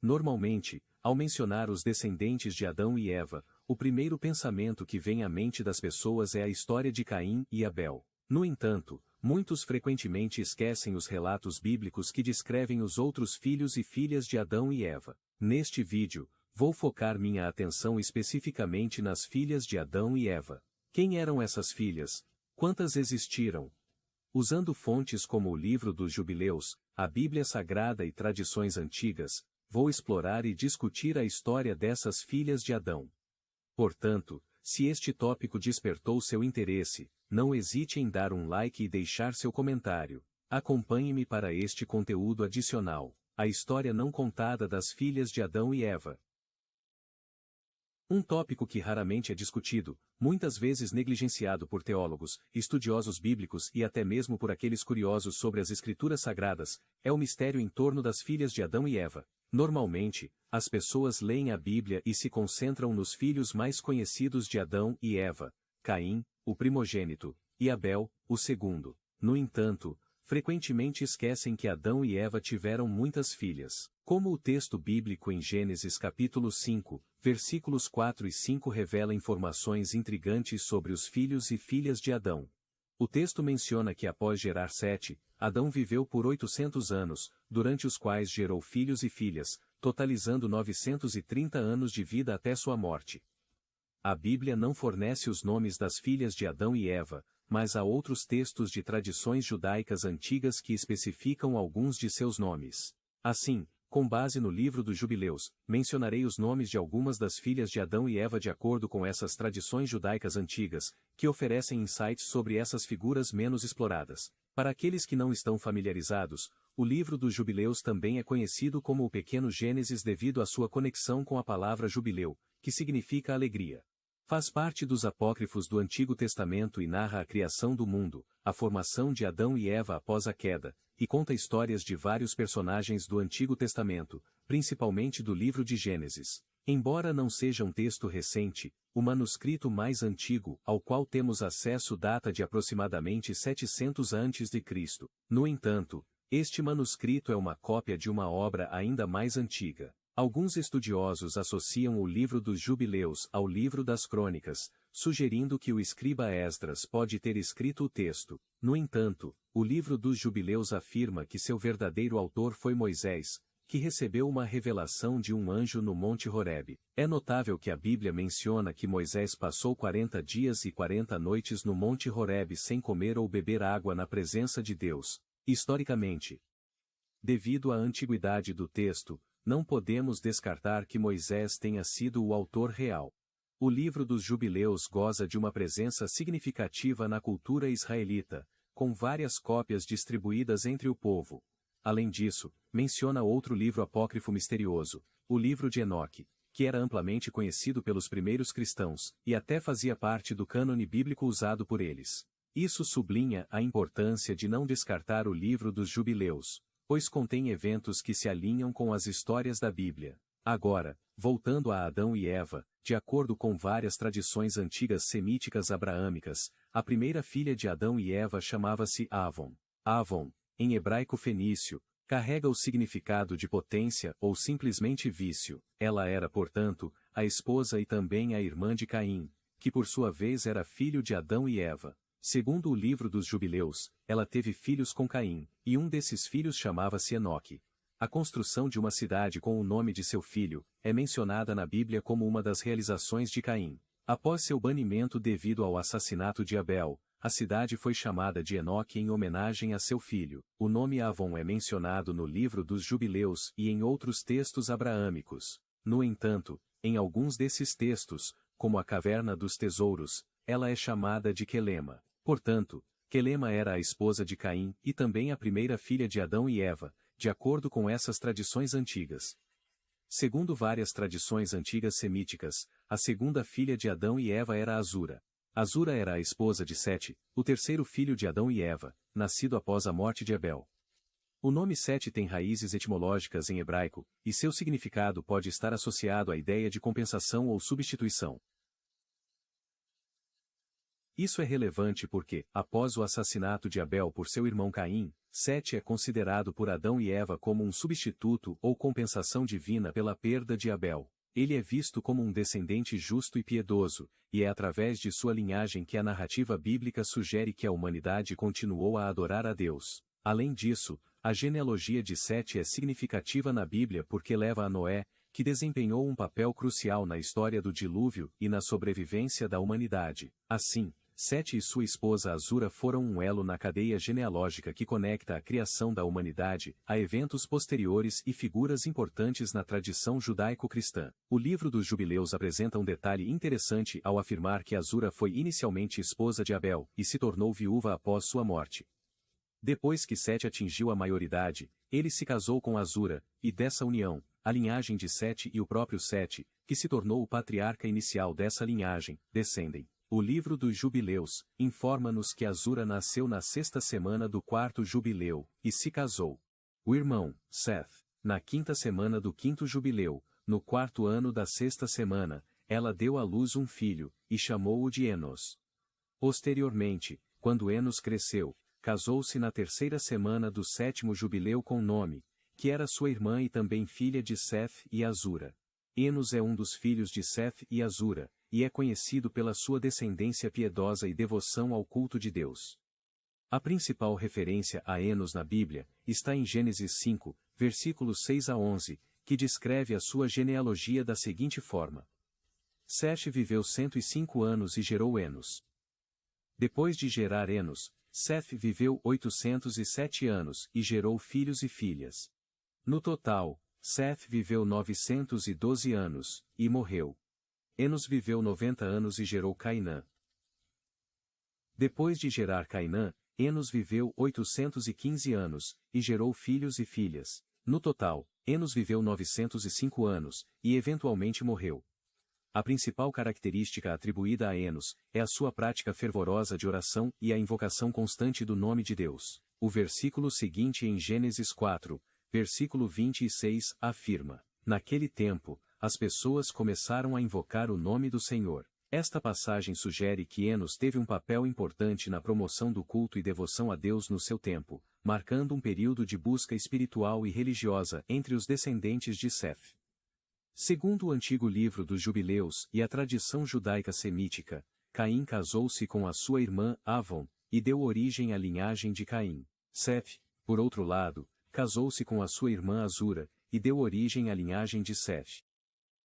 Normalmente, ao mencionar os descendentes de Adão e Eva, o primeiro pensamento que vem à mente das pessoas é a história de Caim e Abel. No entanto, muitos frequentemente esquecem os relatos bíblicos que descrevem os outros filhos e filhas de Adão e Eva. Neste vídeo, vou focar minha atenção especificamente nas filhas de Adão e Eva. Quem eram essas filhas? Quantas existiram? Usando fontes como o Livro dos Jubileus, a Bíblia Sagrada e tradições antigas, vou explorar e discutir a história dessas filhas de Adão. Portanto, se este tópico despertou seu interesse, não hesite em dar um like e deixar seu comentário. Acompanhe-me para este conteúdo adicional, a história não contada das filhas de Adão e Eva. Um tópico que raramente é discutido, muitas vezes negligenciado por teólogos, estudiosos bíblicos e até mesmo por aqueles curiosos sobre as Escrituras Sagradas, é o mistério em torno das filhas de Adão e Eva. Normalmente, as pessoas leem a Bíblia e se concentram nos filhos mais conhecidos de Adão e Eva, Caim, o primogênito, e Abel, o segundo. No entanto, frequentemente esquecem que Adão e Eva tiveram muitas filhas. Como o texto bíblico em Gênesis capítulo 5, versículos 4 e 5 revela informações intrigantes sobre os filhos e filhas de Adão. O texto menciona que após gerar Sete, Adão viveu por 800 anos, durante os quais gerou filhos e filhas, totalizando 930 anos de vida até sua morte. A Bíblia não fornece os nomes das filhas de Adão e Eva, mas há outros textos de tradições judaicas antigas que especificam alguns de seus nomes. Assim, com base no Livro dos Jubileus, mencionarei os nomes de algumas das filhas de Adão e Eva de acordo com essas tradições judaicas antigas, que oferecem insights sobre essas figuras menos exploradas. Para aqueles que não estão familiarizados, o Livro dos Jubileus também é conhecido como o Pequeno Gênesis devido à sua conexão com a palavra jubileu, que significa alegria. Faz parte dos apócrifos do Antigo Testamento e narra a criação do mundo, a formação de Adão e Eva após a queda, e conta histórias de vários personagens do Antigo Testamento, principalmente do livro de Gênesis. Embora não seja um texto recente, o manuscrito mais antigo, ao qual temos acesso data de aproximadamente 700 a.C. No entanto, este manuscrito é uma cópia de uma obra ainda mais antiga. Alguns estudiosos associam o Livro dos Jubileus ao Livro das Crônicas, sugerindo que o escriba Esdras pode ter escrito o texto. No entanto, o Livro dos Jubileus afirma que seu verdadeiro autor foi Moisés, que recebeu uma revelação de um anjo no Monte Horebe. É notável que a Bíblia menciona que Moisés passou 40 dias e 40 noites no Monte Horebe sem comer ou beber água na presença de Deus. Historicamente, devido à antiguidade do texto, não podemos descartar que Moisés tenha sido o autor real. O Livro dos Jubileus goza de uma presença significativa na cultura israelita, com várias cópias distribuídas entre o povo. Além disso, menciona outro livro apócrifo misterioso, o Livro de Enoque, que era amplamente conhecido pelos primeiros cristãos, e até fazia parte do cânone bíblico usado por eles. Isso sublinha a importância de não descartar o Livro dos Jubileus, pois contém eventos que se alinham com as histórias da Bíblia. Agora, voltando a Adão e Eva, de acordo com várias tradições antigas semíticas abraâmicas, a primeira filha de Adão e Eva chamava-se Avon. Avon, em hebraico fenício, carrega o significado de potência ou simplesmente vício. Ela era, portanto, a esposa e também a irmã de Caim, que por sua vez era filho de Adão e Eva. Segundo o Livro dos Jubileus, ela teve filhos com Caim, e um desses filhos chamava-se Enoque. A construção de uma cidade com o nome de seu filho é mencionada na Bíblia como uma das realizações de Caim. Após seu banimento devido ao assassinato de Abel, a cidade foi chamada de Enoque em homenagem a seu filho. O nome Avon é mencionado no Livro dos Jubileus e em outros textos abraâmicos. No entanto, em alguns desses textos, como a Caverna dos Tesouros, ela é chamada de Quelema. Portanto, Quelema era a esposa de Caim e também a primeira filha de Adão e Eva, de acordo com essas tradições antigas. Segundo várias tradições antigas semíticas, a segunda filha de Adão e Eva era Azura. Azura era a esposa de Sete, o terceiro filho de Adão e Eva, nascido após a morte de Abel. O nome Sete tem raízes etimológicas em hebraico, e seu significado pode estar associado à ideia de compensação ou substituição. Isso é relevante porque, após o assassinato de Abel por seu irmão Caim, Sete é considerado por Adão e Eva como um substituto ou compensação divina pela perda de Abel. Ele é visto como um descendente justo e piedoso, e é através de sua linhagem que a narrativa bíblica sugere que a humanidade continuou a adorar a Deus. Além disso, a genealogia de Sete é significativa na Bíblia porque leva a Noé, que desempenhou um papel crucial na história do dilúvio e na sobrevivência da humanidade. Assim, Sete e sua esposa Azura foram um elo na cadeia genealógica que conecta a criação da humanidade a eventos posteriores e figuras importantes na tradição judaico-cristã. O livro dos Jubileus apresenta um detalhe interessante ao afirmar que Azura foi inicialmente esposa de Abel e se tornou viúva após sua morte. Depois que Sete atingiu a maioridade, ele se casou com Azura, e dessa união, a linhagem de Sete e o próprio Sete, que se tornou o patriarca inicial dessa linhagem, descendem. O livro dos Jubileus informa-nos que Azura nasceu na sexta semana do quarto jubileu, e se casou. O irmão, Seth, na quinta semana do quinto jubileu, no quarto ano da sexta semana, ela deu à luz um filho, e chamou-o de Enos. Posteriormente, quando Enos cresceu, casou-se na terceira semana do sétimo jubileu com Nome, que era sua irmã e também filha de Seth e Azura. Enos é um dos filhos de Seth e Azura, e é conhecido pela sua descendência piedosa e devoção ao culto de Deus. A principal referência a Enos na Bíblia está em Gênesis 5, versículos 6 a 11, que descreve a sua genealogia da seguinte forma. Sete viveu 105 anos e gerou Enos. Depois de gerar Enos, Seth viveu 807 anos e gerou filhos e filhas. No total, Seth viveu 912 anos, e morreu. Enos viveu 90 anos e gerou Cainã. Depois de gerar Cainã, Enos viveu 815 anos, e gerou filhos e filhas. No total, Enos viveu 905 anos, e eventualmente morreu. A principal característica atribuída a Enos é a sua prática fervorosa de oração e a invocação constante do nome de Deus. O versículo seguinte em Gênesis 4, versículo 26, afirma: Naquele tempo, as pessoas começaram a invocar o nome do Senhor. Esta passagem sugere que Enos teve um papel importante na promoção do culto e devoção a Deus no seu tempo, marcando um período de busca espiritual e religiosa entre os descendentes de Seth. Segundo o antigo livro dos Jubileus e a tradição judaica semítica, Caim casou-se com a sua irmã Avon, e deu origem à linhagem de Caim. Seth, por outro lado, casou-se com a sua irmã Azura, e deu origem à linhagem de Seth.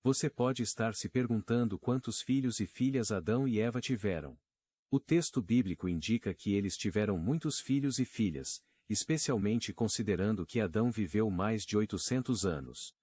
Você pode estar se perguntando quantos filhos e filhas Adão e Eva tiveram. O texto bíblico indica que eles tiveram muitos filhos e filhas, especialmente considerando que Adão viveu mais de 800 anos.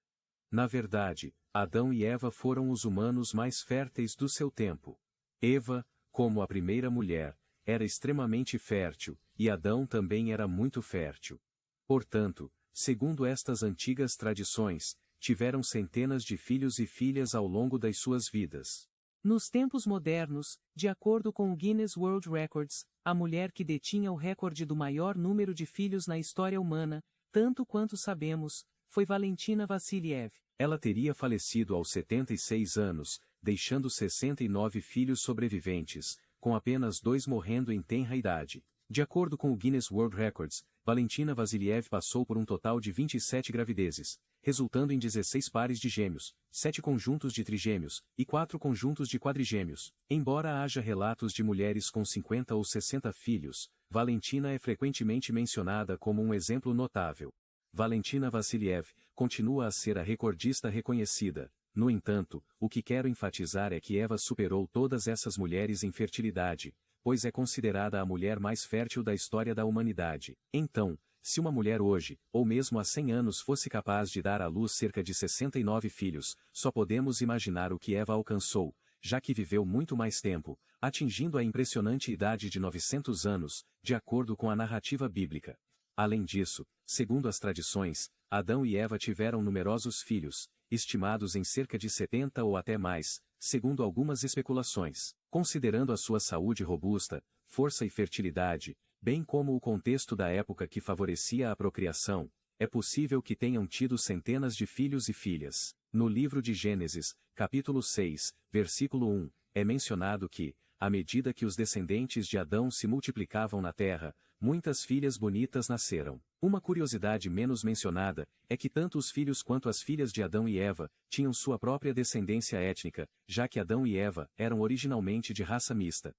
Na verdade, Adão e Eva foram os humanos mais férteis do seu tempo. Eva, como a primeira mulher, era extremamente fértil, e Adão também era muito fértil. Portanto, segundo estas antigas tradições, tiveram centenas de filhos e filhas ao longo das suas vidas. Nos tempos modernos, de acordo com o Guinness World Records, a mulher que detinha o recorde do maior número de filhos na história humana, tanto quanto sabemos, foi Valentina Vassiliev. Ela teria falecido aos 76 anos, deixando 69 filhos sobreviventes, com apenas 2 morrendo em tenra idade. De acordo com o Guinness World Records, Valentina Vassiliev passou por um total de 27 gravidezes, resultando em 16 pares de gêmeos, 7 conjuntos de trigêmeos, e 4 conjuntos de quadrigêmeos. Embora haja relatos de mulheres com 50 ou 60 filhos, Valentina é frequentemente mencionada como um exemplo notável. Valentina Vassiliev continua a ser a recordista reconhecida. No entanto, o que quero enfatizar é que Eva superou todas essas mulheres em fertilidade, pois é considerada a mulher mais fértil da história da humanidade. Então, se uma mulher hoje, ou mesmo há 100 anos fosse capaz de dar à luz cerca de 69 filhos, só podemos imaginar o que Eva alcançou, já que viveu muito mais tempo, atingindo a impressionante idade de 900 anos, de acordo com a narrativa bíblica. Além disso, segundo as tradições, Adão e Eva tiveram numerosos filhos, estimados em cerca de 70 ou até mais, segundo algumas especulações. Considerando a sua saúde robusta, força e fertilidade, bem como o contexto da época que favorecia a procriação, é possível que tenham tido centenas de filhos e filhas. No livro de Gênesis, capítulo 6, versículo 1, é mencionado que à medida que os descendentes de Adão se multiplicavam na terra, muitas filhas bonitas nasceram. Uma curiosidade menos mencionada é que tanto os filhos quanto as filhas de Adão e Eva tinham sua própria descendência étnica, já que Adão e Eva eram originalmente de raça mista.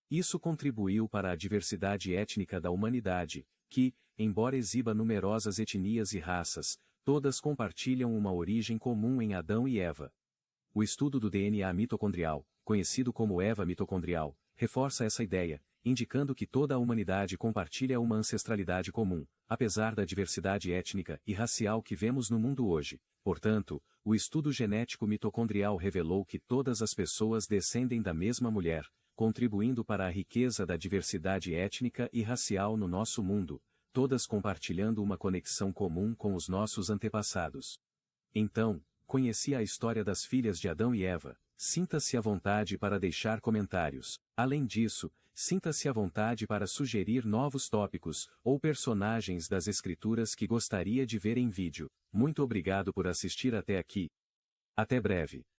Isso contribuiu para a diversidade étnica da humanidade, que, embora exiba numerosas etnias e raças, todas compartilham uma origem comum em Adão e Eva. O estudo do DNA mitocondrial, conhecido como EVA mitocondrial, reforça essa ideia, indicando que toda a humanidade compartilha uma ancestralidade comum, apesar da diversidade étnica e racial que vemos no mundo hoje. Portanto, o estudo genético mitocondrial revelou que todas as pessoas descendem da mesma mulher, contribuindo para a riqueza da diversidade étnica e racial no nosso mundo, todas compartilhando uma conexão comum com os nossos antepassados. Então, conheci a história das filhas de Adão e Eva. Sinta-se à vontade para deixar comentários. Além disso, sinta-se à vontade para sugerir novos tópicos ou personagens das escrituras que gostaria de ver em vídeo. Muito obrigado por assistir até aqui. Até breve.